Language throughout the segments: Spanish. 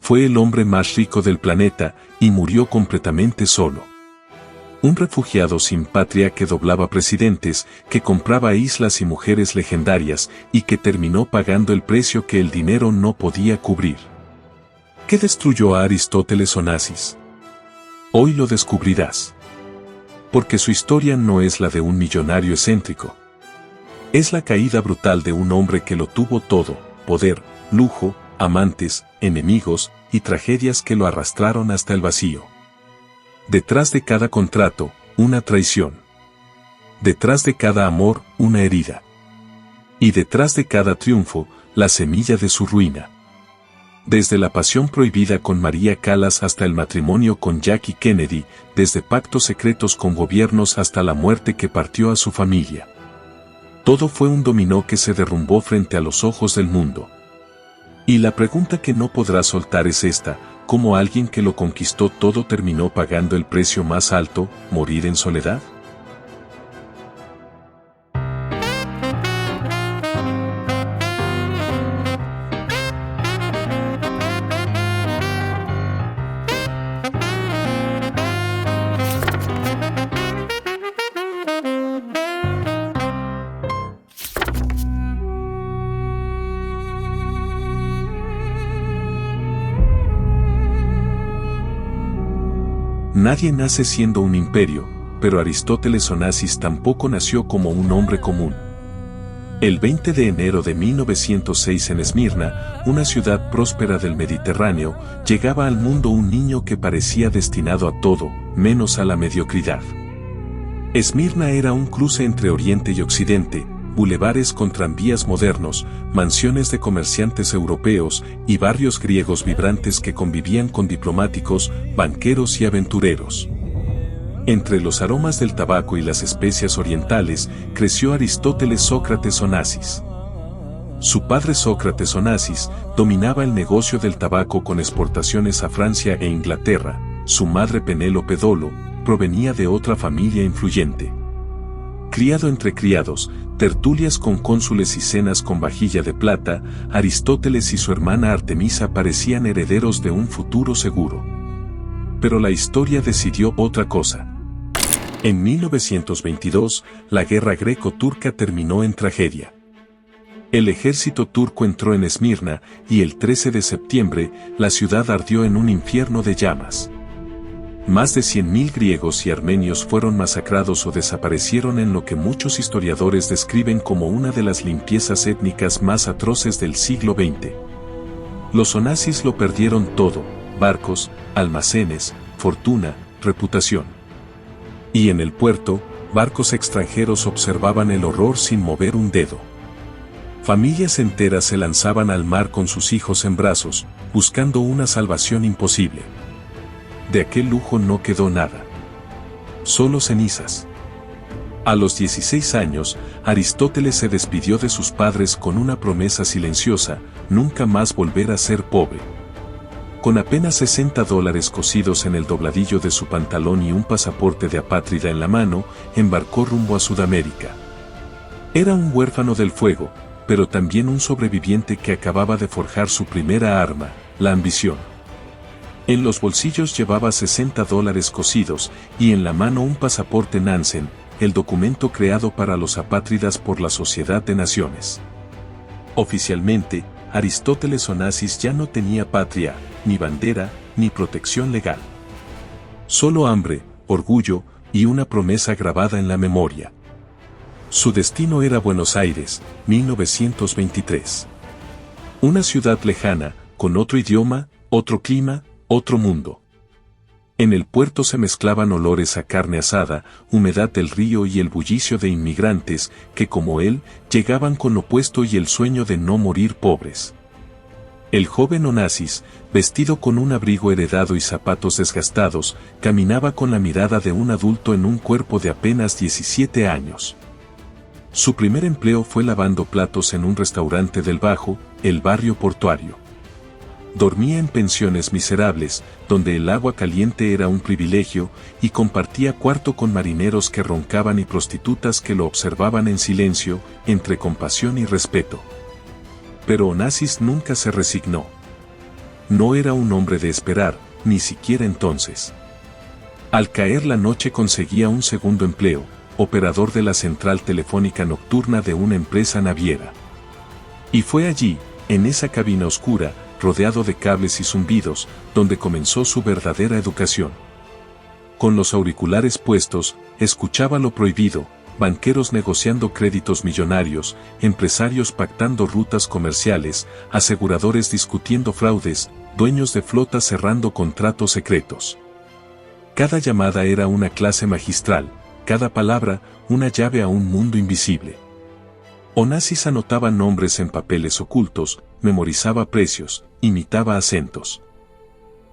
Fue el hombre más rico del planeta y murió completamente solo. Un refugiado sin patria que doblaba presidentes, que compraba islas y mujeres legendarias y que terminó pagando el precio que el dinero no podía cubrir. ¿Qué destruyó a Aristóteles Onassis? Hoy lo descubrirás. Porque su historia no es la de un millonario excéntrico. Es la caída brutal de un hombre que lo tuvo todo: poder, lujo, amantes, enemigos y tragedias que lo arrastraron hasta el vacío. Detrás de cada contrato, una traición. Detrás de cada amor, una herida. Y detrás de cada triunfo, la semilla de su ruina. Desde la pasión prohibida con María Callas hasta el matrimonio con Jackie Kennedy, desde pactos secretos con gobiernos hasta la muerte que partió a su familia. Todo fue un dominó que se derrumbó frente a los ojos del mundo. Y la pregunta que no podrá soltar es esta: ¿cómo alguien que lo conquistó todo terminó pagando el precio más alto, morir en soledad? Nadie nace siendo un imperio, pero Aristóteles Onassis tampoco nació como un hombre común. El 20 de enero de 1906 en Esmirna, una ciudad próspera del Mediterráneo, llegaba al mundo un niño que parecía destinado a todo, menos a la mediocridad. Esmirna era un cruce entre Oriente y Occidente, bulevares con tranvías modernos, mansiones de comerciantes europeos y barrios griegos vibrantes que convivían con diplomáticos, banqueros y aventureros. Entre los aromas del tabaco y las especias orientales, creció Aristóteles Sócrates Onassis. Su padre Sócrates Onassis dominaba el negocio del tabaco con exportaciones a Francia e Inglaterra. Su madre Penélope Dolo provenía de otra familia influyente. Criado entre criados, tertulias con cónsules y cenas con vajilla de plata, Aristóteles y su hermana Artemisa parecían herederos de un futuro seguro. Pero la historia decidió otra cosa. En 1922, la guerra greco-turca terminó en tragedia. El ejército turco entró en Esmirna y el 13 de septiembre, la ciudad ardió en un infierno de llamas. Más de 100.000 griegos y armenios fueron masacrados o desaparecieron en lo que muchos historiadores describen como una de las limpiezas étnicas más atroces del siglo XX. Los Onassis lo perdieron todo: barcos, almacenes, fortuna, reputación. Y en el puerto, barcos extranjeros observaban el horror sin mover un dedo. Familias enteras se lanzaban al mar con sus hijos en brazos, buscando una salvación imposible. De aquel lujo no quedó nada. Solo cenizas. A los 16 años, Aristóteles se despidió de sus padres con una promesa silenciosa: nunca más volver a ser pobre. Con apenas $60 cosidos en el dobladillo de su pantalón y un pasaporte de apátrida en la mano, embarcó rumbo a Sudamérica. Era un huérfano del fuego, pero también un sobreviviente que acababa de forjar su primera arma, la ambición. En los bolsillos llevaba $60 cosidos y en la mano un pasaporte Nansen, el documento creado para los apátridas por la Sociedad de Naciones. Oficialmente, Aristóteles Onassis ya no tenía patria, ni bandera, ni protección legal. Solo hambre, orgullo y una promesa grabada en la memoria. Su destino era Buenos Aires, 1923. Una ciudad lejana, con otro idioma, otro clima, otro mundo. En el puerto se mezclaban olores a carne asada, humedad del río y el bullicio de inmigrantes que, como él, llegaban con lo opuesto y el sueño de no morir pobres. El joven Onassis, vestido con un abrigo heredado y zapatos desgastados, caminaba con la mirada de un adulto en un cuerpo de apenas 17 años. Su primer empleo fue lavando platos en un restaurante del Bajo, el barrio portuario. Dormía en pensiones miserables, donde el agua caliente era un privilegio, y compartía cuarto con marineros que roncaban y prostitutas que lo observaban en silencio, entre compasión y respeto. Pero Onassis nunca se resignó. no era un hombre de esperar, ni siquiera entonces. Al caer la noche conseguía un segundo empleo, operador de la central telefónica nocturna de una empresa naviera. Y fue allí, en esa cabina oscura, rodeado de cables y zumbidos, donde comenzó su verdadera educación. Con los auriculares puestos, escuchaba lo prohibido, banqueros negociando créditos millonarios, empresarios pactando rutas comerciales, aseguradores discutiendo fraudes, dueños de flotas cerrando contratos secretos. Cada llamada era una clase magistral, cada palabra, una llave a un mundo invisible. Onassis anotaba nombres en papeles ocultos, memorizaba precios, imitaba acentos.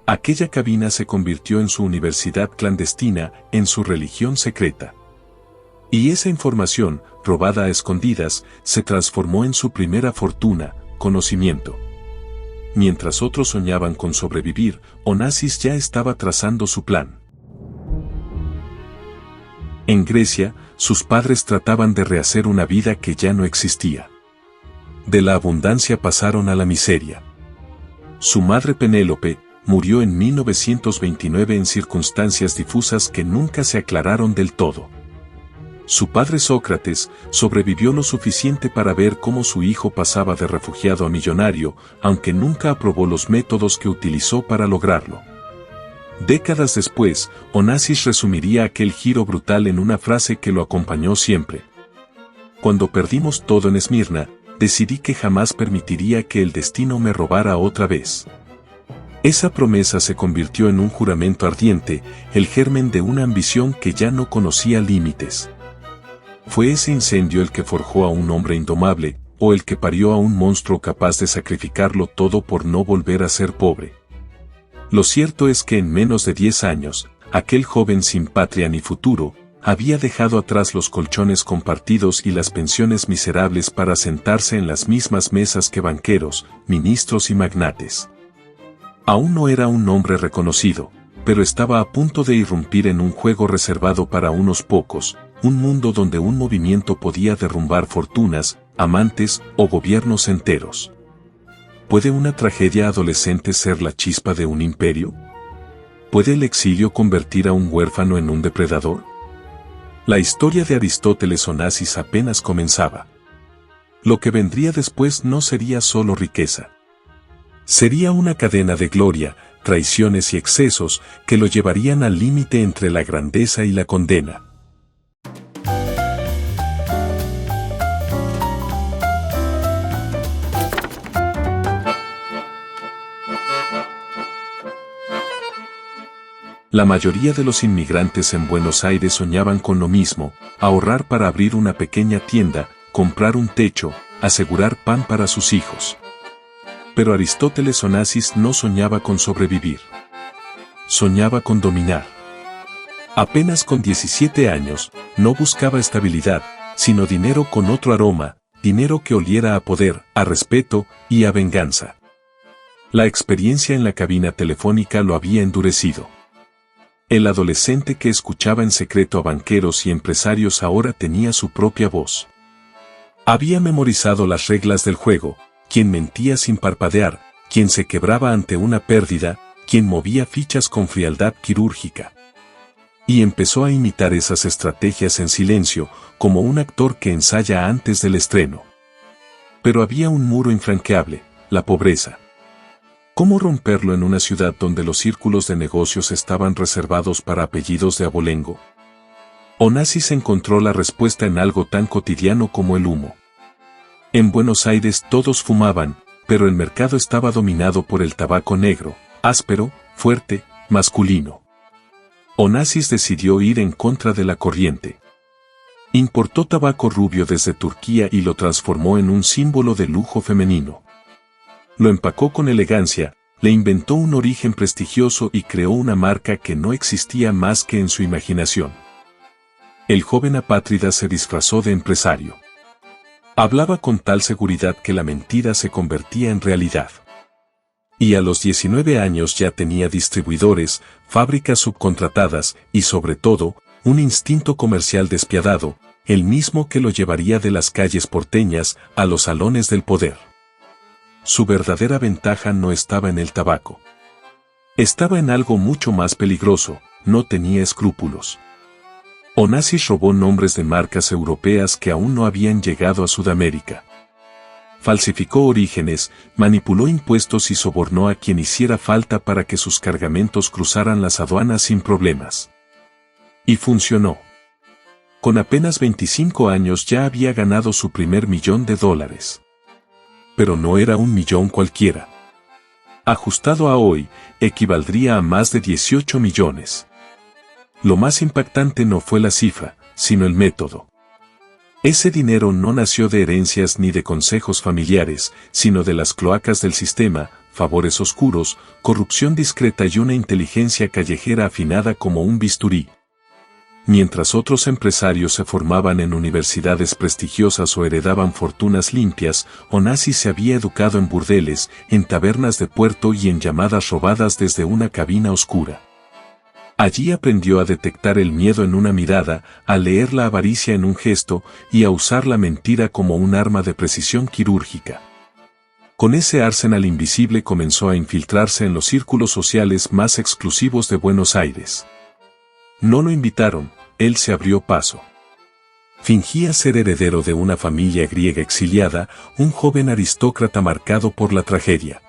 Aquella cabina se convirtió en su universidad clandestina, en su religión secreta. Y esa información, robada a escondidas, se transformó en su primera fortuna, conocimiento. Mientras otros soñaban con sobrevivir, Onassis ya estaba trazando su plan. En Grecia, sus padres trataban de rehacer una vida que ya no existía. De la abundancia pasaron a la miseria. Su madre Penélope murió en 1929 en circunstancias difusas que nunca se aclararon del todo. Su padre Sócrates sobrevivió lo suficiente para ver cómo su hijo pasaba de refugiado a millonario, aunque nunca aprobó los métodos que utilizó para lograrlo. Décadas después, Onassis resumiría aquel giro brutal en una frase que lo acompañó siempre. Cuando perdimos todo en Esmirna, decidí que jamás permitiría que el destino me robara otra vez. Esa promesa se convirtió en un juramento ardiente, el germen de una ambición que ya no conocía límites. ¿Fue ese incendio el que forjó a un hombre indomable, o el que parió a un monstruo capaz de sacrificarlo todo por no volver a ser pobre? Lo cierto es que en menos de 10 años, aquel joven sin patria ni futuro, había dejado atrás los colchones compartidos y las pensiones miserables para sentarse en las mismas mesas que banqueros, ministros y magnates. Aún no era un hombre reconocido, pero estaba a punto de irrumpir en un juego reservado para unos pocos, un mundo donde un movimiento podía derrumbar fortunas, amantes o gobiernos enteros. ¿Puede una tragedia adolescente ser la chispa de un imperio? ¿Puede el exilio convertir a un huérfano en un depredador? La historia de Aristóteles Onassis apenas comenzaba. Lo que vendría después no sería solo riqueza. Sería una cadena de gloria, traiciones y excesos que lo llevarían al límite entre la grandeza y la condena. La mayoría de los inmigrantes en Buenos Aires soñaban con lo mismo: ahorrar para abrir una pequeña tienda, comprar un techo, asegurar pan para sus hijos. Pero Aristóteles Onassis no soñaba con sobrevivir. Soñaba con dominar. Apenas con 17 años, no buscaba estabilidad, sino dinero con otro aroma, dinero que oliera a poder, a respeto y a venganza. La experiencia en la cabina telefónica lo había endurecido. El adolescente que escuchaba en secreto a banqueros y empresarios ahora tenía su propia voz. Había memorizado las reglas del juego: quien mentía sin parpadear, quien se quebraba ante una pérdida, quien movía fichas con frialdad quirúrgica. Y empezó a imitar esas estrategias en silencio, como un actor que ensaya antes del estreno. Pero había un muro infranqueable: la pobreza. ¿Cómo romperlo en una ciudad donde los círculos de negocios estaban reservados para apellidos de abolengo? Onassis encontró la respuesta en algo tan cotidiano como el humo. En Buenos Aires todos fumaban, pero el mercado estaba dominado por el tabaco negro, áspero, fuerte, masculino. Onassis decidió ir en contra de la corriente. Importó tabaco rubio desde Turquía y lo transformó en un símbolo de lujo femenino. Lo empacó con elegancia, le inventó un origen prestigioso y creó una marca que no existía más que en su imaginación. El joven apátrida se disfrazó de empresario. Hablaba con tal seguridad que la mentira se convertía en realidad. Y a los 19 años ya tenía distribuidores, fábricas subcontratadas y sobre todo, un instinto comercial despiadado, el mismo que lo llevaría de las calles porteñas a los salones del poder. Su verdadera ventaja no estaba en el tabaco. Estaba en algo mucho más peligroso: no tenía escrúpulos. Onassis robó nombres de marcas europeas que aún no habían llegado a Sudamérica. Falsificó orígenes, manipuló impuestos y sobornó a quien hiciera falta para que sus cargamentos cruzaran las aduanas sin problemas. Y funcionó. Con apenas 25 años ya había ganado su primer $1.000.000. Pero no era un millón cualquiera. Ajustado a hoy, equivaldría a más de 18 millones. Lo más impactante no fue la cifra, sino el método. Ese dinero no nació de herencias ni de consejos familiares, sino de las cloacas del sistema, favores oscuros, corrupción discreta y una inteligencia callejera afinada como un bisturí. Mientras otros empresarios se formaban en universidades prestigiosas o heredaban fortunas limpias, Onassis se había educado en burdeles, en tabernas de puerto y en llamadas robadas desde una cabina oscura. Allí aprendió a detectar el miedo en una mirada, a leer la avaricia en un gesto y a usar la mentira como un arma de precisión quirúrgica. Con ese arsenal invisible comenzó a infiltrarse en los círculos sociales más exclusivos de Buenos Aires. No lo invitaron, él se abrió paso. Fingía ser heredero de una familia griega exiliada, un joven aristócrata marcado por la tragedia.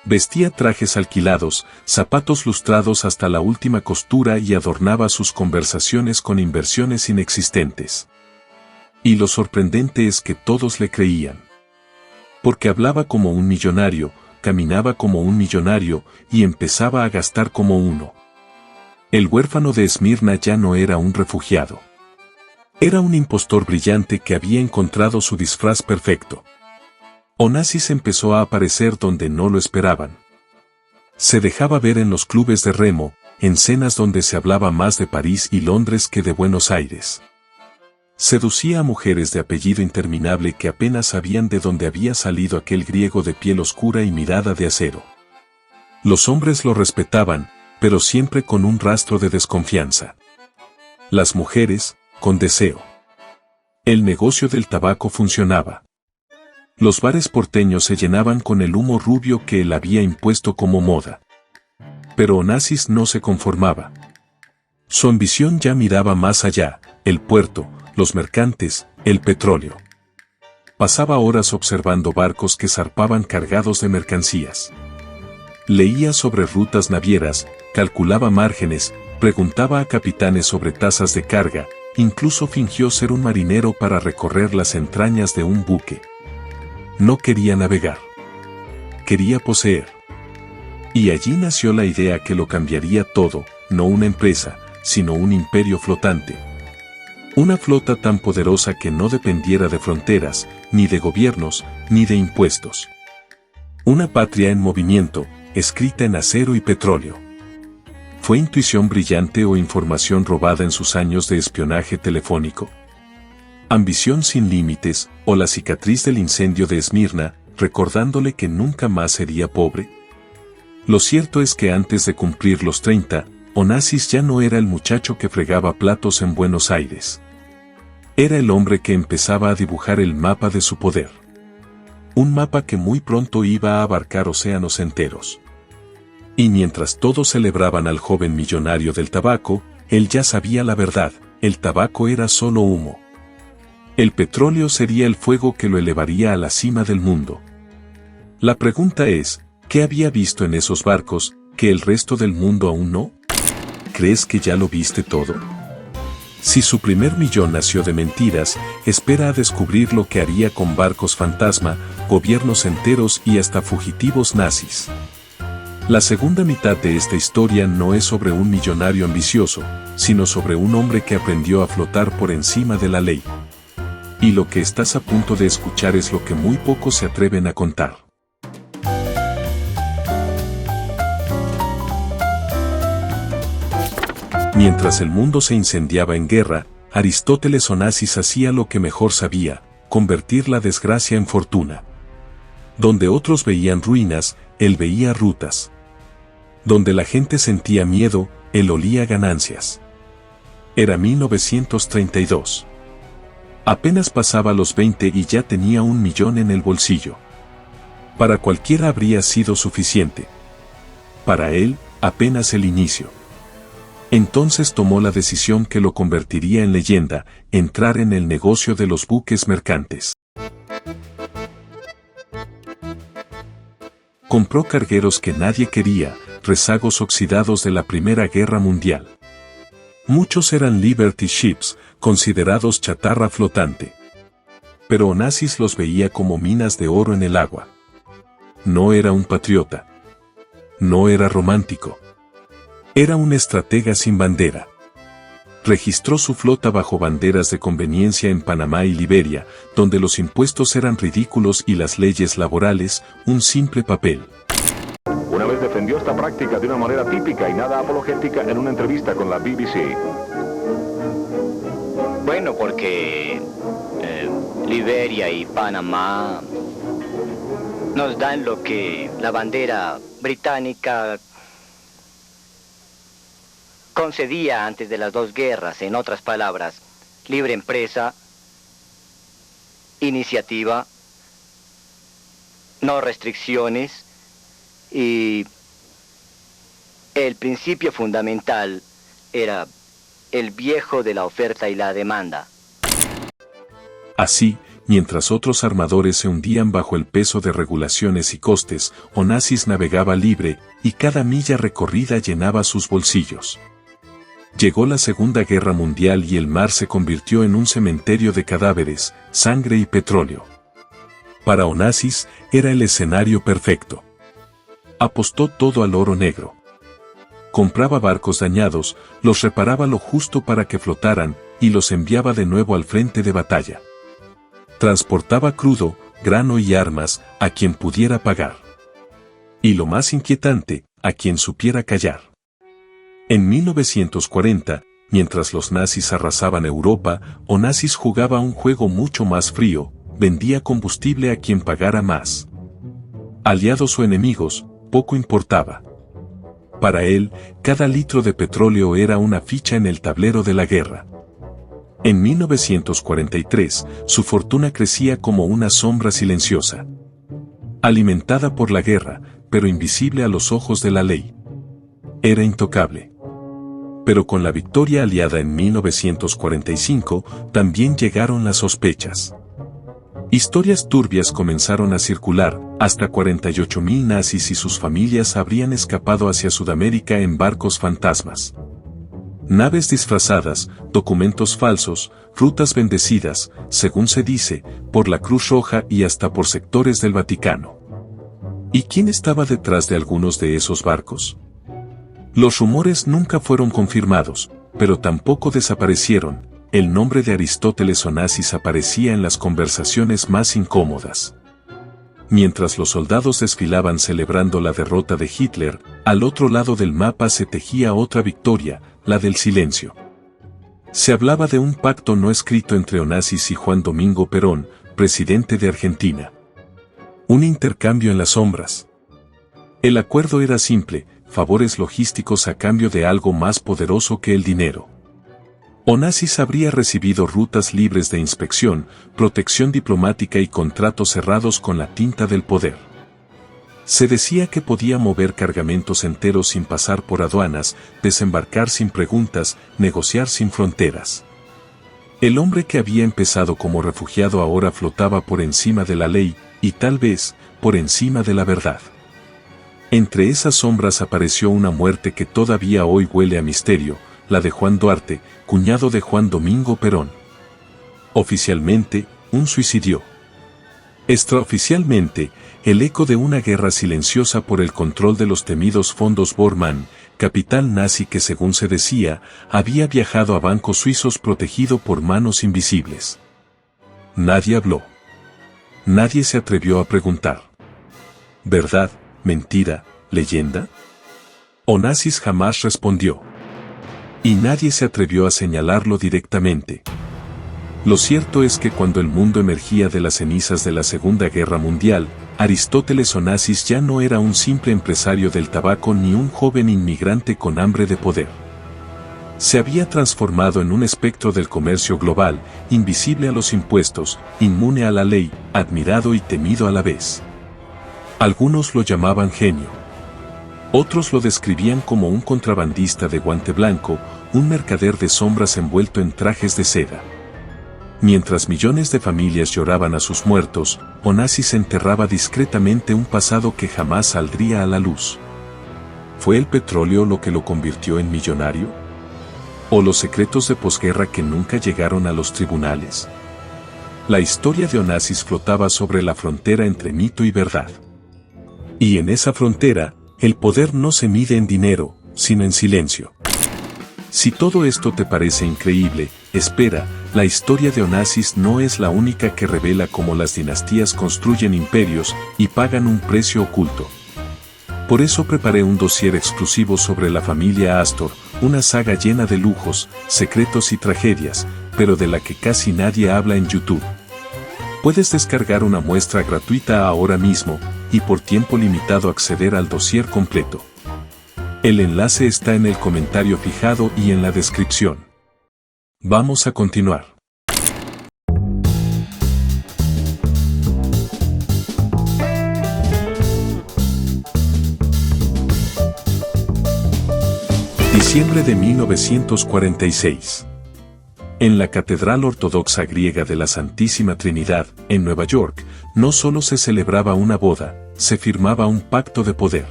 Vestía trajes alquilados, zapatos lustrados hasta la última costura y adornaba sus conversaciones con inversiones inexistentes. Y lo sorprendente es que todos le creían. Porque hablaba como un millonario, caminaba como un millonario y empezaba a gastar como uno. El huérfano de Esmirna ya no era un refugiado. Era un impostor brillante que había encontrado su disfraz perfecto. Onassis empezó a aparecer donde no lo esperaban. Se dejaba ver en los clubes de remo, en cenas donde se hablaba más de París y Londres que de Buenos Aires. Seducía a mujeres de apellido interminable que apenas sabían de dónde había salido aquel griego de piel oscura y mirada de acero. Los hombres lo respetaban, pero siempre con un rastro de desconfianza. Las mujeres, con deseo. El negocio del tabaco funcionaba. Los bares porteños se llenaban con el humo rubio que él había impuesto como moda. Pero Onassis no se conformaba. Su ambición ya miraba más allá: el puerto, los mercantes, el petróleo. Pasaba horas observando barcos que zarpaban cargados de mercancías. Leía sobre rutas navieras, calculaba márgenes, preguntaba a capitanes sobre tasas de carga, incluso fingió ser un marinero para recorrer las entrañas de un buque. No quería navegar. Quería poseer. Y allí nació la idea que lo cambiaría todo: no una empresa, sino un imperio flotante. Una flota tan poderosa que no dependiera de fronteras, ni de gobiernos, ni de impuestos. Una patria en movimiento, escrita en acero y petróleo. ¿Fue intuición brillante o información robada en sus años de espionaje telefónico? ¿Ambición sin límites o la cicatriz del incendio de Esmirna, recordándole que nunca más sería pobre? Lo cierto es que antes de cumplir los 30, Onassis ya no era el muchacho que fregaba platos en Buenos Aires. Era el hombre que empezaba a dibujar el mapa de su poder. Un mapa que muy pronto iba a abarcar océanos enteros. Y mientras todos celebraban al joven millonario del tabaco, él ya sabía la verdad: el tabaco era solo humo. El petróleo sería el fuego que lo elevaría a la cima del mundo. La pregunta es: ¿qué había visto en esos barcos, que el resto del mundo aún no? ¿Crees que ya lo viste todo? Si su primer millón nació de mentiras, espera a descubrir lo que haría con barcos fantasma, gobiernos enteros y hasta fugitivos nazis. La segunda mitad de esta historia no es sobre un millonario ambicioso, sino sobre un hombre que aprendió a flotar por encima de la ley. Y lo que estás a punto de escuchar es lo que muy pocos se atreven a contar. Mientras el mundo se incendiaba en guerra, Aristóteles Onassis hacía lo que mejor sabía: convertir la desgracia en fortuna. Donde otros veían ruinas, él veía rutas. Donde la gente sentía miedo, él olía ganancias. Era 1932. Apenas pasaba los 20 y ya tenía $1 millón en el bolsillo. Para cualquiera habría sido suficiente. Para él, apenas el inicio. Entonces tomó la decisión que lo convertiría en leyenda, entrar en el negocio de los buques mercantes. Compró cargueros que nadie quería, rezagos oxidados de la Primera Guerra Mundial. Muchos eran Liberty Ships, considerados chatarra flotante. Pero Onassis los veía como minas de oro en el agua. No era un patriota. No era romántico. Era un estratega sin bandera. Registró su flota bajo banderas de conveniencia en Panamá y Liberia, donde los impuestos eran ridículos y las leyes laborales, un simple papel. Una vez defendió esta práctica de una manera típica y nada apologética en una entrevista con la BBC. Bueno, porque Liberia y Panamá nos dan lo que la bandera británica concedía antes de las dos guerras, en otras palabras, libre empresa, iniciativa, no restricciones y el principio fundamental era el viejo de la oferta y la demanda. Así, mientras otros armadores se hundían bajo el peso de regulaciones y costes, Onassis navegaba libre, y cada milla recorrida llenaba sus bolsillos. Llegó la Segunda Guerra Mundial y el mar se convirtió en un cementerio de cadáveres, sangre y petróleo. Para Onassis, era el escenario perfecto. Apostó todo al oro negro. Compraba barcos dañados, los reparaba lo justo para que flotaran, y los enviaba de nuevo al frente de batalla. Transportaba crudo, grano y armas, a quien pudiera pagar. Y lo más inquietante, a quien supiera callar. En 1940, mientras los nazis arrasaban Europa, Onassis jugaba un juego mucho más frío, vendía combustible a quien pagara más. Aliados o enemigos, poco importaba. Para él, cada litro de petróleo era una ficha en el tablero de la guerra. En 1943, su fortuna crecía como una sombra silenciosa. Alimentada por la guerra, pero invisible a los ojos de la ley. Era intocable. Pero con la victoria aliada en 1945, también llegaron las sospechas. Historias turbias comenzaron a circular, hasta 48.000 nazis y sus familias habrían escapado hacia Sudamérica en barcos fantasmas. Naves disfrazadas, documentos falsos, rutas bendecidas, según se dice, por la Cruz Roja y hasta por sectores del Vaticano. ¿Y quién estaba detrás de algunos de esos barcos? Los rumores nunca fueron confirmados, pero tampoco desaparecieron. El nombre de Aristóteles Onassis aparecía en las conversaciones más incómodas. Mientras los soldados desfilaban celebrando la derrota de Hitler, al otro lado del mapa se tejía otra victoria, la del silencio. Se hablaba de un pacto no escrito entre Onassis y Juan Domingo Perón, presidente de Argentina. Un intercambio en las sombras. El acuerdo era simple, favores logísticos a cambio de algo más poderoso que el dinero. Onassis habría recibido rutas libres de inspección, protección diplomática y contratos cerrados con la tinta del poder. Se decía que podía mover cargamentos enteros sin pasar por aduanas, desembarcar sin preguntas, negociar sin fronteras. El hombre que había empezado como refugiado ahora flotaba por encima de la ley, y tal vez, por encima de la verdad. Entre esas sombras apareció una muerte que todavía hoy huele a misterio, la de Juan Duarte, cuñado de Juan Domingo Perón. Oficialmente, un suicidio. Extraoficialmente, el eco de una guerra silenciosa por el control de los temidos fondos Bormann, capital nazi que según se decía, había viajado a bancos suizos protegido por manos invisibles. Nadie habló. Nadie se atrevió a preguntar. ¿Verdad, mentira, leyenda? Onassis jamás respondió. Y nadie se atrevió a señalarlo directamente. Lo cierto es que cuando el mundo emergía de las cenizas de la Segunda Guerra Mundial, Aristóteles Onassis ya no era un simple empresario del tabaco ni un joven inmigrante con hambre de poder. Se había transformado en un espectro del comercio global, invisible a los impuestos, inmune a la ley, admirado y temido a la vez. Algunos lo llamaban genio. Otros lo describían como un contrabandista de guante blanco, un mercader de sombras envuelto en trajes de seda. Mientras millones de familias lloraban a sus muertos, Onassis enterraba discretamente un pasado que jamás saldría a la luz. ¿Fue el petróleo lo que lo convirtió en millonario? ¿O los secretos de posguerra que nunca llegaron a los tribunales? La historia de Onassis flotaba sobre la frontera entre mito y verdad. Y en esa frontera, el poder no se mide en dinero, sino en silencio. Si todo esto te parece increíble, espera, la historia de Onassis no es la única que revela cómo las dinastías construyen imperios y pagan un precio oculto. Por eso preparé un dossier exclusivo sobre la familia Astor, una saga llena de lujos, secretos y tragedias, pero de la que casi nadie habla en YouTube. Puedes descargar una muestra gratuita ahora mismo, y por tiempo limitado acceder al dossier completo. El enlace está en el comentario fijado y en la descripción. Vamos a continuar. Diciembre de 1946. En la Catedral Ortodoxa Griega de la Santísima Trinidad, en Nueva York, no solo se celebraba una boda, se firmaba un pacto de poder.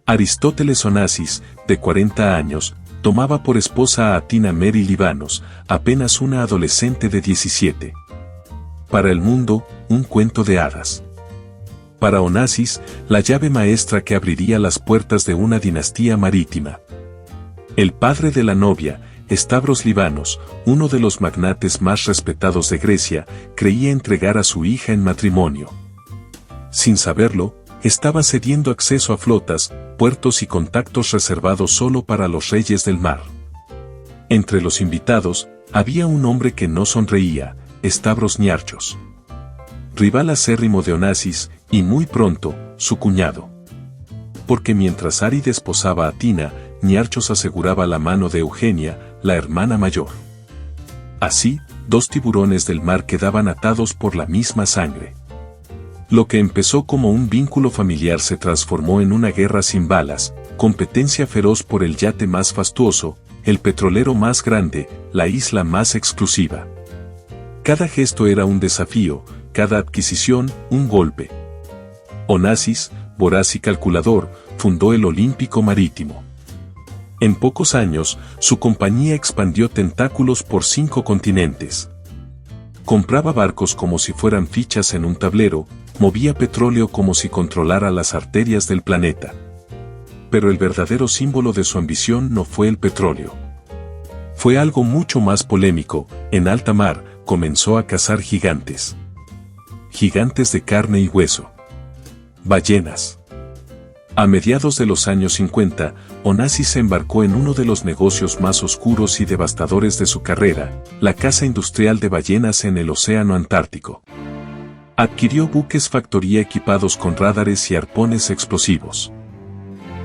Aristóteles Onassis, de 40 años, tomaba por esposa a Athina Mary Libanos, apenas una adolescente de 17. Para el mundo, un cuento de hadas. Para Onassis, la llave maestra que abriría las puertas de una dinastía marítima. El padre de la novia, Stavros Libanos, uno de los magnates más respetados de Grecia, creía entregar a su hija en matrimonio. Sin saberlo, estaba cediendo acceso a flotas, puertos y contactos reservados solo para los reyes del mar. Entre los invitados, había un hombre que no sonreía, Stavros Niarchos. Rival acérrimo de Onassis, y muy pronto, su cuñado. Porque mientras Ari desposaba a Tina, Niarchos aseguraba la mano de Eugenia, la hermana mayor. Así, dos tiburones del mar quedaban atados por la misma sangre. Lo que empezó como un vínculo familiar se transformó en una guerra sin balas, competencia feroz por el yate más fastuoso, el petrolero más grande, la isla más exclusiva. Cada gesto era un desafío, cada adquisición, un golpe. Onassis, voraz y calculador, fundó el Olímpico Marítimo. En pocos años, su compañía expandió tentáculos por 5 continentes. Compraba barcos como si fueran fichas en un tablero, movía petróleo como si controlara las arterias del planeta. Pero el verdadero símbolo de su ambición no fue el petróleo. Fue algo mucho más polémico. En alta mar, comenzó a cazar gigantes. Gigantes de carne y hueso. Ballenas. A mediados de los años 50, Onassis se embarcó en uno de los negocios más oscuros y devastadores de su carrera, la caza industrial de ballenas en el Océano Antártico. Adquirió buques factoría equipados con radares y arpones explosivos.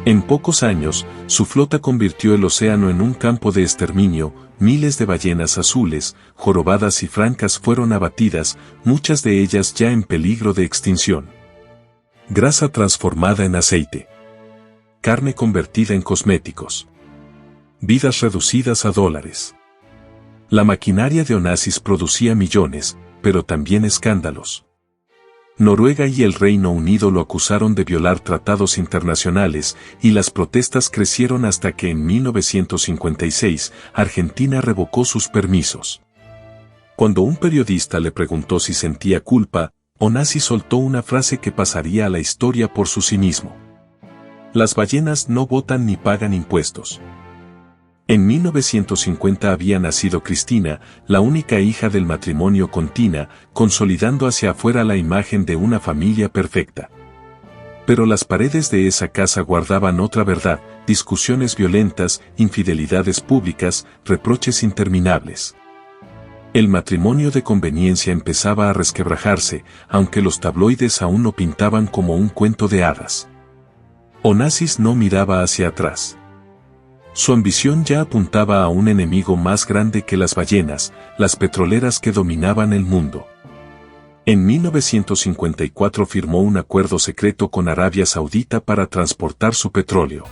En pocos años, su flota convirtió el océano en un campo de exterminio, miles de ballenas azules, jorobadas y francas fueron abatidas, muchas de ellas ya en peligro de extinción. Grasa transformada en aceite. Carne convertida en cosméticos. Vidas reducidas a dólares. La maquinaria de Onassis producía millones, pero también escándalos. Noruega y el Reino Unido lo acusaron de violar tratados internacionales, y las protestas crecieron hasta que en 1956, Argentina revocó sus permisos. Cuando un periodista le preguntó si sentía culpa, Onassis soltó una frase que pasaría a la historia por su cinismo. Las ballenas no votan ni pagan impuestos. En 1950 había nacido Cristina, la única hija del matrimonio con Tina, consolidando hacia afuera la imagen de una familia perfecta. Pero las paredes de esa casa guardaban otra verdad, discusiones violentas, infidelidades públicas, reproches interminables. El matrimonio de conveniencia empezaba a resquebrajarse, aunque los tabloides aún lo pintaban como un cuento de hadas. Onassis no miraba hacia atrás. Su ambición ya apuntaba a un enemigo más grande que las ballenas, las petroleras que dominaban el mundo. En 1954 firmó un acuerdo secreto con Arabia Saudita para transportar su petróleo.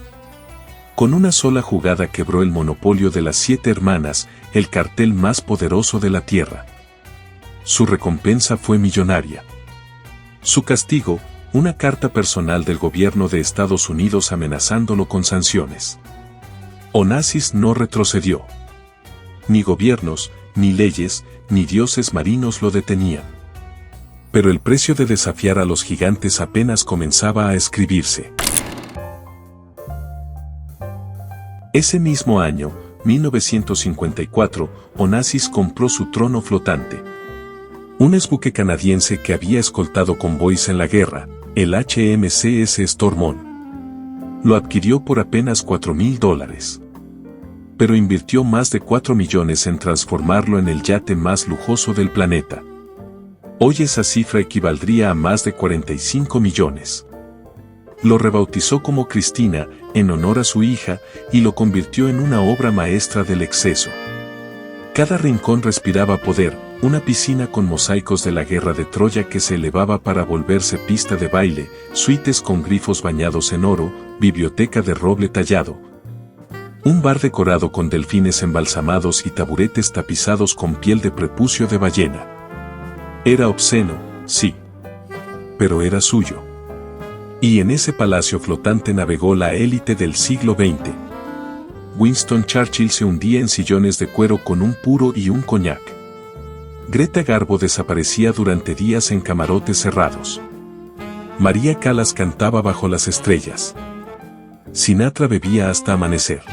Con una sola jugada quebró el monopolio de las 7 hermanas, el cartel más poderoso de la tierra. Su recompensa fue millonaria. Su castigo, una carta personal del gobierno de Estados Unidos amenazándolo con sanciones. Onassis no retrocedió. Ni gobiernos, ni leyes, ni dioses marinos lo detenían. Pero el precio de desafiar a los gigantes apenas comenzaba a escribirse. Ese mismo año, 1954, Onassis compró su trono flotante. Un esbuque canadiense que había escoltado convoys en la guerra, el HMCS Stormont. Lo adquirió por apenas $4,000. Pero invirtió más de 4 millones en transformarlo en el yate más lujoso del planeta. Hoy esa cifra equivaldría a más de 45 millones. Lo rebautizó como Cristina, en honor a su hija, y lo convirtió en una obra maestra del exceso. Cada rincón respiraba poder, una piscina con mosaicos de la guerra de Troya que se elevaba para volverse pista de baile, suites con grifos bañados en oro, biblioteca de roble tallado. Un bar decorado con delfines embalsamados y taburetes tapizados con piel de prepucio de ballena. Era obsceno, sí. Pero era suyo. Y en ese palacio flotante navegó la élite del siglo XX. Winston Churchill se hundía en sillones de cuero con un puro y un coñac. Greta Garbo desaparecía durante días en camarotes cerrados. María Callas cantaba bajo las estrellas. Sinatra bebía hasta amanecer.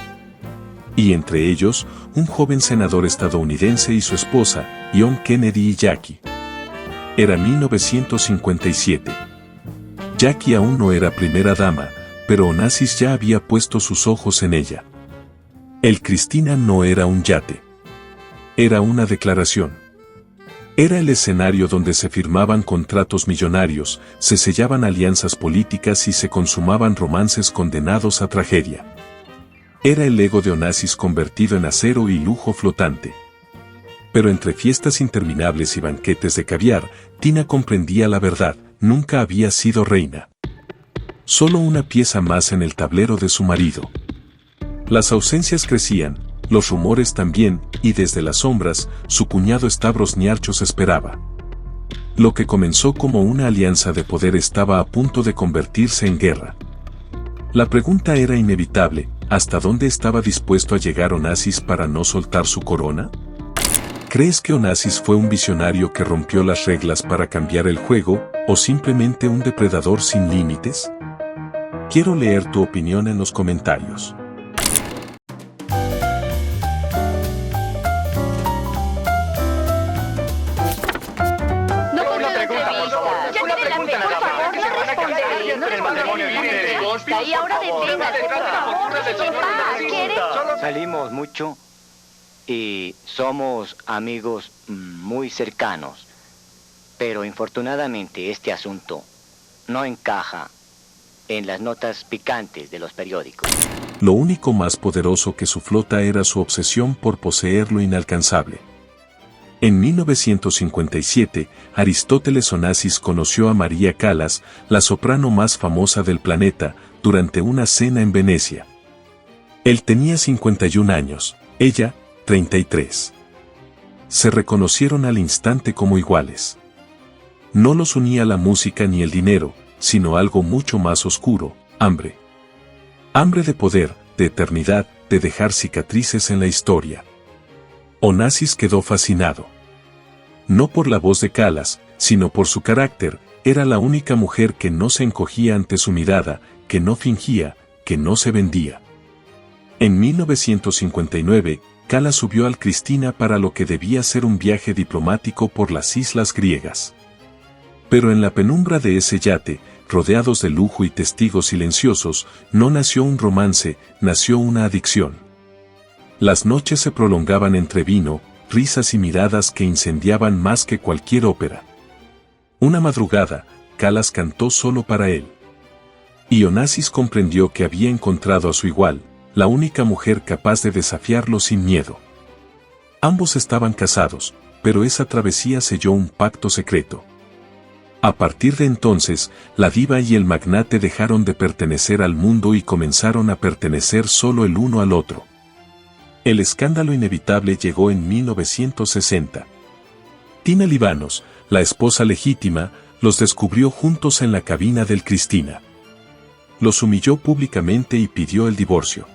Y entre ellos, un joven senador estadounidense y su esposa, John Kennedy y Jackie. Era 1957. Jackie aún no era primera dama, pero Onassis ya había puesto sus ojos en ella. El Cristina no era un yate. Era una declaración. Era el escenario donde se firmaban contratos millonarios, se sellaban alianzas políticas y se consumaban romances condenados a tragedia. Era el ego de Onassis convertido en acero y lujo flotante. Pero entre fiestas interminables y banquetes de caviar, Tina comprendía la verdad, nunca había sido reina. Solo una pieza más en el tablero de su marido. Las ausencias crecían, los rumores también, y desde las sombras, su cuñado Stavros Niarchos esperaba. Lo que comenzó como una alianza de poder estaba a punto de convertirse en guerra. La pregunta era inevitable, ¿hasta dónde estaba dispuesto a llegar Onassis para no soltar su corona? ¿Crees que Onassis fue un visionario que rompió las reglas para cambiar el juego, o simplemente un depredador sin límites? Quiero leer tu opinión en los comentarios. Y ahora deténgase, por favor. Salimos mucho y somos amigos muy cercanos, pero infortunadamente este asunto no encaja en las notas picantes de los periódicos. Lo único más poderoso que su flota era su obsesión por poseer lo inalcanzable. En 1957, Aristóteles Onassis conoció a María Callas, la soprano más famosa del planeta, durante una cena en Venecia. Él tenía 51 años, ella, 33. Se reconocieron al instante como iguales. No los unía la música ni el dinero, sino algo mucho más oscuro, hambre. Hambre de poder, de eternidad, de dejar cicatrices en la historia. Onassis quedó fascinado. No por la voz de Callas, sino por su carácter, era la única mujer que no se encogía ante su mirada, que no fingía, que no se vendía. En 1959, Callas subió al Cristina para lo que debía ser un viaje diplomático por las islas griegas. Pero en la penumbra de ese yate, rodeados de lujo y testigos silenciosos, no nació un romance, nació una adicción. Las noches se prolongaban entre vino, risas y miradas que incendiaban más que cualquier ópera. Una madrugada, Callas cantó solo para él. Y Onassis comprendió que había encontrado a su igual, la única mujer capaz de desafiarlo sin miedo. Ambos estaban casados, pero esa travesía selló un pacto secreto. A partir de entonces, la diva y el magnate dejaron de pertenecer al mundo y comenzaron a pertenecer solo el uno al otro. El escándalo inevitable llegó en 1960. Tina Libanos, la esposa legítima, los descubrió juntos en la cabina del Cristina. Los humilló públicamente y pidió el divorcio.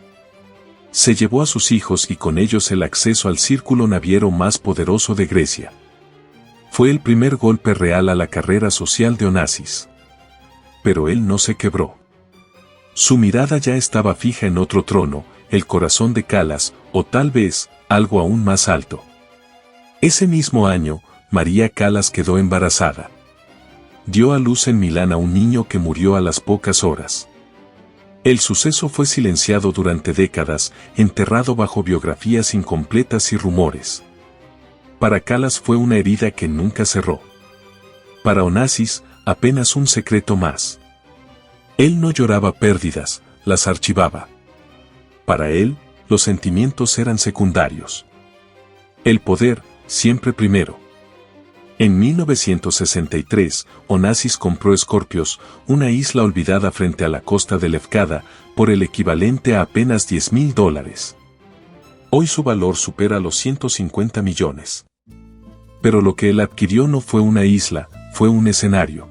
Se llevó a sus hijos y con ellos el acceso al círculo naviero más poderoso de Grecia. Fue el primer golpe real a la carrera social de Onassis. Pero él no se quebró. Su mirada ya estaba fija en otro trono, el corazón de Calas, o tal vez, algo aún más alto. Ese mismo año, María Calas quedó embarazada. Dio a luz en Milán a un niño que murió a las pocas horas. El suceso fue silenciado durante décadas, enterrado bajo biografías incompletas y rumores. Para Calas fue una herida que nunca cerró. Para Onassis, apenas un secreto más. Él no lloraba pérdidas, las archivaba. Para él, los sentimientos eran secundarios. El poder, siempre primero. En 1963, Onassis compró Skorpios, una isla olvidada frente a la costa de Lefkada, por el equivalente a apenas $10.000. Hoy su valor supera los 150 millones. Pero lo que él adquirió no fue una isla, fue un escenario.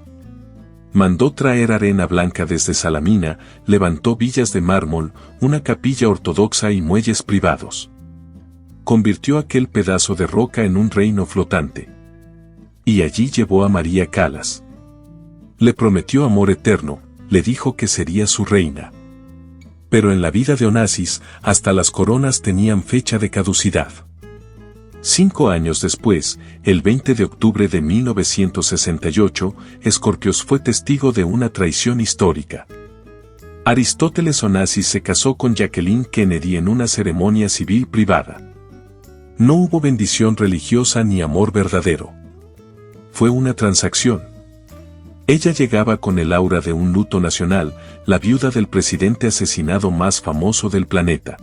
Mandó traer arena blanca desde Salamina, levantó villas de mármol, una capilla ortodoxa y muelles privados. Convirtió aquel pedazo de roca en un reino flotante. Y allí llevó a María Calas. Le prometió amor eterno, le dijo que sería su reina. Pero en la vida de Onassis, hasta las coronas tenían fecha de caducidad. 5 años después, el 20 de octubre de 1968, Skorpios fue testigo de una traición histórica. Aristóteles Onassis se casó con Jacqueline Kennedy en una ceremonia civil privada. No hubo bendición religiosa ni amor verdadero. Fue una transacción. Ella llegaba con el aura de un luto nacional, la viuda del presidente asesinado más famoso del planeta.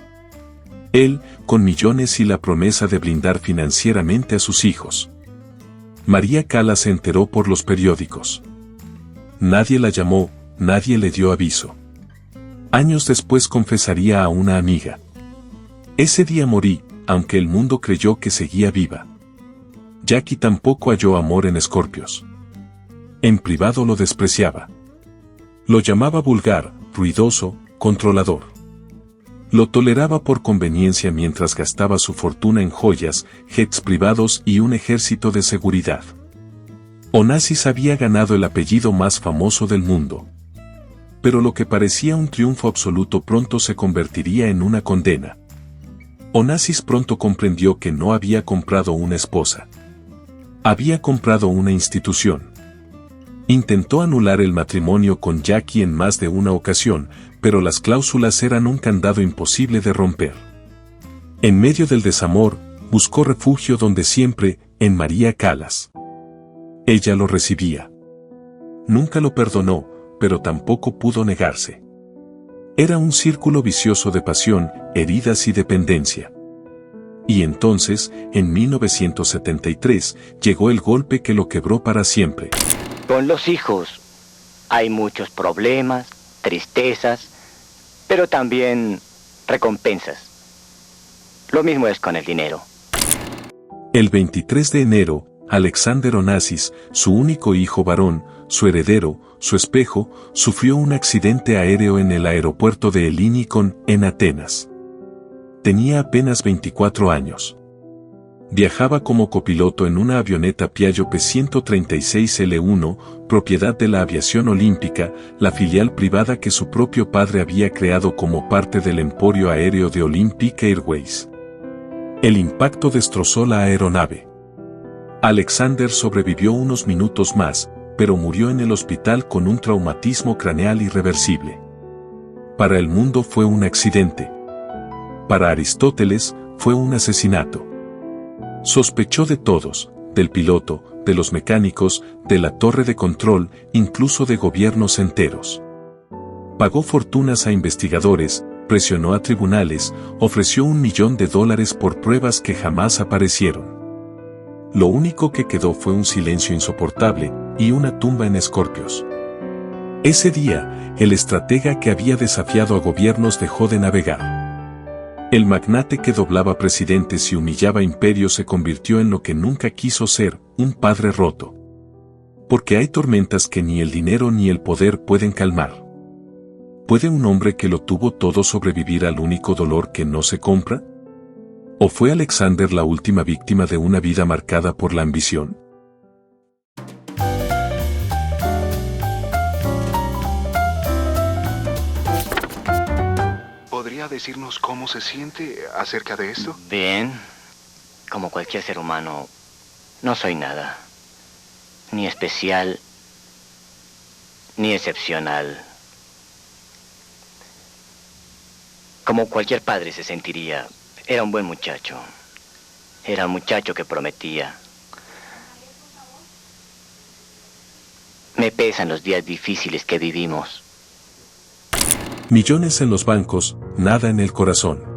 Él, con millones y la promesa de blindar financieramente a sus hijos. María Calas se enteró por los periódicos. Nadie la llamó, nadie le dio aviso. Años después confesaría a una amiga. Ese día morí, aunque el mundo creyó que seguía viva. Jackie tampoco halló amor en Skorpios. En privado lo despreciaba. Lo llamaba vulgar, ruidoso, controlador. Lo toleraba por conveniencia mientras gastaba su fortuna en joyas, jets privados y un ejército de seguridad. Onassis había ganado el apellido más famoso del mundo. Pero lo que parecía un triunfo absoluto pronto se convertiría en una condena. Onassis pronto comprendió que no había comprado una esposa. Había comprado una institución. Intentó anular el matrimonio con Jackie en más de una ocasión, pero las cláusulas eran un candado imposible de romper. En medio del desamor, buscó refugio donde siempre, en María Calas. Ella lo recibía. Nunca lo perdonó, pero tampoco pudo negarse. Era un círculo vicioso de pasión, heridas y dependencia. Y entonces, en 1973, llegó el golpe que lo quebró para siempre. Con los hijos hay muchos problemas, tristezas, pero también recompensas. Lo mismo es con el dinero. El 23 de enero, Alexander Onassis, su único hijo varón, su heredero, su espejo, sufrió un accidente aéreo en el aeropuerto de Ellinikon, en Atenas. Tenía apenas 24 años. Viajaba como copiloto en una avioneta Piaggio P-136L1, propiedad de la Aviación Olímpica, la filial privada que su propio padre había creado como parte del emporio aéreo de Olympic Airways. El impacto destrozó la aeronave. Alexander sobrevivió unos minutos más, pero murió en el hospital con un traumatismo craneal irreversible. Para el mundo fue un accidente. Para Aristóteles, fue un asesinato. Sospechó de todos, del piloto, de los mecánicos, de la torre de control, incluso de gobiernos enteros. Pagó fortunas a investigadores, presionó a tribunales, ofreció $1 millón por pruebas que jamás aparecieron. Lo único que quedó fue un silencio insoportable, y una tumba en Escorpios. Ese día, el estratega que había desafiado a gobiernos dejó de navegar. El magnate que doblaba presidentes y humillaba imperios se convirtió en lo que nunca quiso ser, un padre roto. Porque hay tormentas que ni el dinero ni el poder pueden calmar. ¿Puede un hombre que lo tuvo todo sobrevivir al único dolor que no se compra? ¿O fue Alexander la última víctima de una vida marcada por la ambición? ¿Podría decirnos cómo se siente acerca de esto? Bien, como cualquier ser humano, no soy nada. Ni especial, ni excepcional. Como cualquier padre se sentiría, era un buen muchacho. Era un muchacho que prometía. Me pesan los días difíciles que vivimos. Millones en los bancos, nada en el corazón.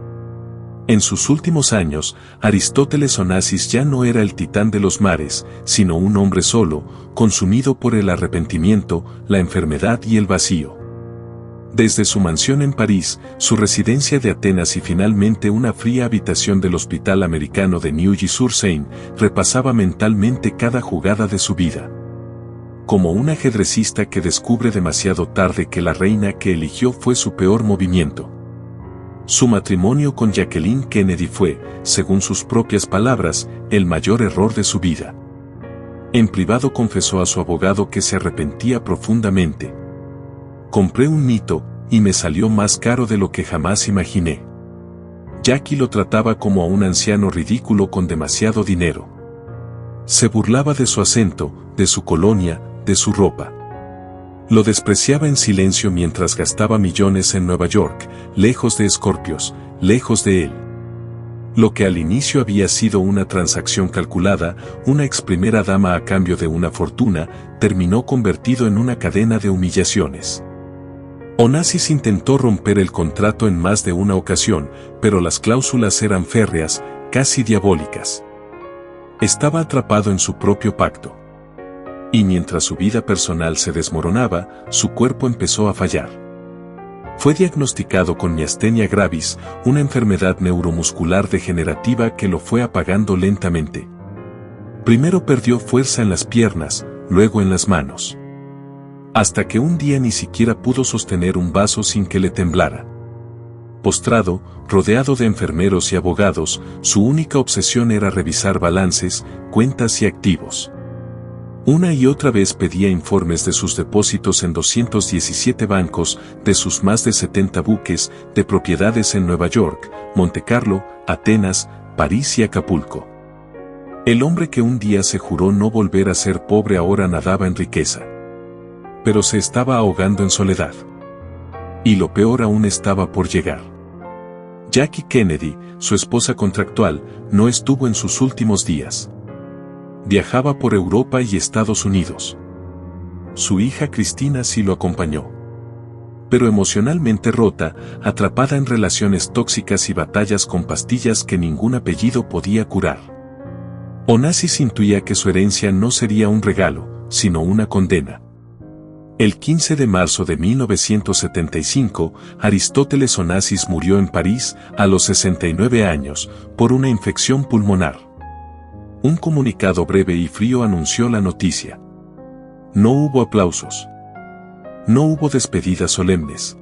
En sus últimos años, Aristóteles Onassis ya no era el titán de los mares, sino un hombre solo, consumido por el arrepentimiento, la enfermedad y el vacío. Desde su mansión en París, su residencia de Atenas y finalmente una fría habitación del Hospital Americano de Neuilly-sur-Seine, repasaba mentalmente cada jugada de su vida. Como un ajedrecista que descubre demasiado tarde que la reina que eligió fue su peor movimiento. Su matrimonio con Jacqueline Kennedy fue, según sus propias palabras, el mayor error de su vida. En privado confesó a su abogado que se arrepentía profundamente. Compré un mito, y me salió más caro de lo que jamás imaginé. Jackie lo trataba como a un anciano ridículo con demasiado dinero. Se burlaba de su acento, de su colonia, de su ropa. Lo despreciaba en silencio mientras gastaba millones en Nueva York, lejos de Escorpios, lejos de él. Lo que al inicio había sido una transacción calculada, una ex primera dama a cambio de una fortuna, terminó convertido en una cadena de humillaciones. Onassis intentó romper el contrato en más de una ocasión, pero las cláusulas eran férreas, casi diabólicas. Estaba atrapado en su propio pacto. Y mientras su vida personal se desmoronaba, su cuerpo empezó a fallar. Fue diagnosticado con miastenia gravis, una enfermedad neuromuscular degenerativa que lo fue apagando lentamente. Primero perdió fuerza en las piernas, luego en las manos. Hasta que un día ni siquiera pudo sostener un vaso sin que le temblara. Postrado, rodeado de enfermeros y abogados, su única obsesión era revisar balances, cuentas y activos. Una y otra vez pedía informes de sus depósitos en 217 bancos, de sus más de 70 buques, de propiedades en Nueva York, Montecarlo, Atenas, París y Acapulco. El hombre que un día se juró no volver a ser pobre ahora nadaba en riqueza. Pero se estaba ahogando en soledad. Y lo peor aún estaba por llegar. Jackie Kennedy, su esposa contractual, no estuvo en sus últimos días. Viajaba por Europa y Estados Unidos. Su hija Cristina sí lo acompañó. Pero emocionalmente rota, atrapada en relaciones tóxicas y batallas con pastillas que ningún apellido podía curar. Onassis intuía que su herencia no sería un regalo, sino una condena. El 15 de marzo de 1975, Aristóteles Onassis murió en París, a los 69 años, por una infección pulmonar. Un comunicado breve y frío anunció la noticia. No hubo aplausos. No hubo despedidas solemnes.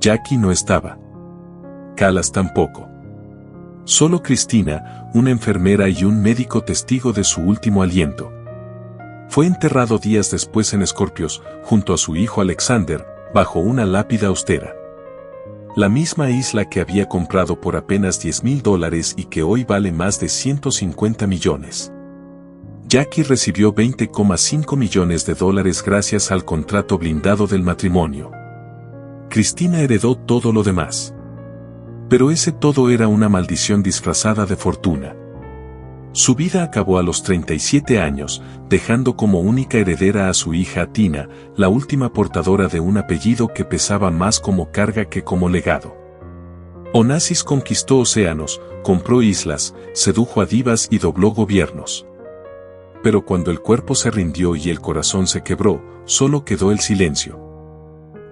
Jackie no estaba. Calas tampoco. Solo Cristina, una enfermera y un médico testigo de su último aliento. Fue enterrado días después en Escorpios, junto a su hijo Alexander, bajo una lápida austera. La misma isla que había comprado por apenas $10,000 y que hoy vale más de 150 millones. Jackie recibió $20,5 millones gracias al contrato blindado del matrimonio. Cristina heredó todo lo demás. Pero ese todo era una maldición disfrazada de fortuna. Su vida acabó a los 37 años, dejando como única heredera a su hija Tina, la última portadora de un apellido que pesaba más como carga que como legado. Onassis conquistó océanos, compró islas, sedujo a divas y dobló gobiernos. pero cuando el cuerpo se rindió y el corazón se quebró, solo quedó el silencio.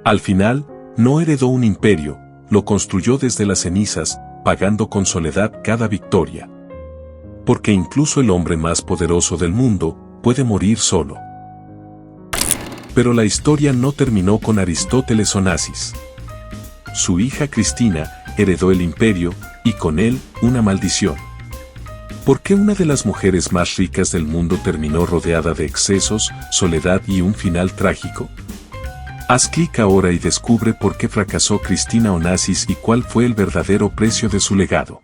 Al final, no heredó un imperio, lo construyó desde las cenizas, pagando con soledad cada victoria. Porque incluso el hombre más poderoso del mundo puede morir solo. Pero la historia no terminó con Aristóteles Onassis. Su hija Cristina heredó el imperio, y con él, una maldición. ¿Por qué una de las mujeres más ricas del mundo terminó rodeada de excesos, soledad y un final trágico? Haz clic ahora y descubre por qué fracasó Cristina Onassis y cuál fue el verdadero precio de su legado.